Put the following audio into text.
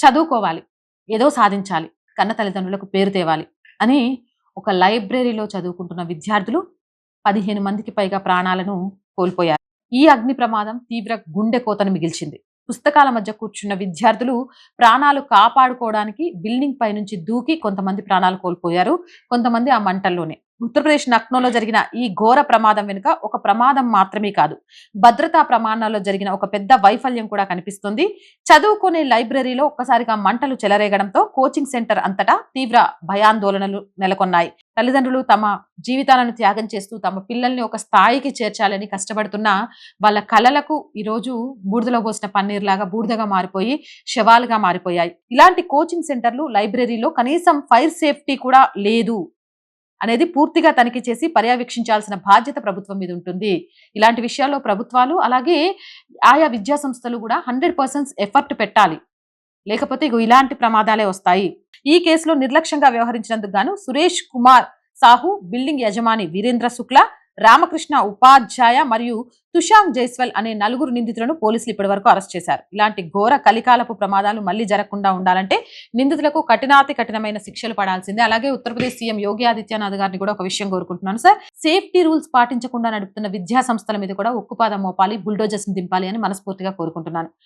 చదువుకోవాలి, ఏదో సాధించాలి, కన్న తల్లిదండ్రులకు పేరు తేవాలి అని ఒక లైబ్రరీలో చదువుకుంటున్న విద్యార్థులు 15 మందికి పైగా ప్రాణాలను కోల్పోయారు. ఈ అగ్ని ప్రమాదం తీవ్ర గుండె కోతను మిగిల్చింది. పుస్తకాల మధ్య కూర్చున్న విద్యార్థులు ప్రాణాలు కాపాడుకోవడానికి బిల్డింగ్ పై నుంచి దూకి కొంతమంది ప్రాణాలు కోల్పోయారు, కొంతమంది ఆ మంటల్లోనే. ఉత్తరప్రదేశ్ లక్నోలో జరిగిన ఈ ఘోర ప్రమాదం వెనుక ఒక ప్రమాదం మాత్రమే కాదు, భద్రతా ప్రమాణాల్లో జరిగిన ఒక పెద్ద వైఫల్యం కూడా కనిపిస్తుంది. చదువుకునే లైబ్రరీలో ఒక్కసారిగా మంటలు చెలరేగడంతో కోచింగ్ సెంటర్ అంతటా తీవ్ర భయాందోళనలు నెలకొన్నాయి. తల్లిదండ్రులు తమ జీవితాలను త్యాగం చేస్తూ తమ పిల్లల్ని ఒక స్థాయికి చేర్చాలని కష్టపడుతున్న వాళ్ళ కలలకు ఈరోజు బూడిదలో పోసిన పన్నీర్లాగా బూడిదగా మారిపోయి శవాలుగా మారిపోయాయి. ఇలాంటి కోచింగ్ సెంటర్లు, లైబ్రరీలో కనీసం ఫైర్ సేఫ్టీ కూడా లేదు అనేది పూర్తిగా తనిఖీ చేసి పర్యవేక్షించాల్సిన బాధ్యత ప్రభుత్వం మీద ఉంటుంది. ఇలాంటి విషయాల్లో ప్రభుత్వాలు అలాగే ఆయా విద్యా సంస్థలు కూడా 100% ఎఫర్ట్ పెట్టాలి, లేకపోతే ఇలాంటి ప్రమాదాలే వస్తాయి. ఈ కేసులో నిర్లక్ష్యంగా వ్యవహరించినందుకు గాను సురేష్ కుమార్ సాహు, బిల్డింగ్ యజమాని వీరేంద్ర శుక్లా, రామకృష్ణ ఉపాధ్యాయ మరియు తుషాంగ్ జైస్వాల్ అనే 4 నిందితులను పోలీసులు ఇప్పటివరకు అరెస్ట్ చేశారు. ఇలాంటి ఘోర కలికాలపు ప్రమాదాలు మళ్లీ జరగకుండా ఉండాలంటే నిందితులకు కఠినాతి కఠినమైన శిక్షలు పడాల్సిందే. అలాగే ఉత్తరప్రదేశ్ సీఎం యోగి ఆదిత్యనాథ్ గారిని కూడా ఒక విషయం కోరుకుంటున్నాను సార్, సేఫ్టీ రూల్స్ పాటించకుండా నడుపుతున్న విద్యా సంస్థల మీద కూడా ఉక్కుపాదం మోపాలి, బుల్డోజర్స్ దింపాలి అని మనస్ఫూర్తిగా కోరుకుంటున్నాను.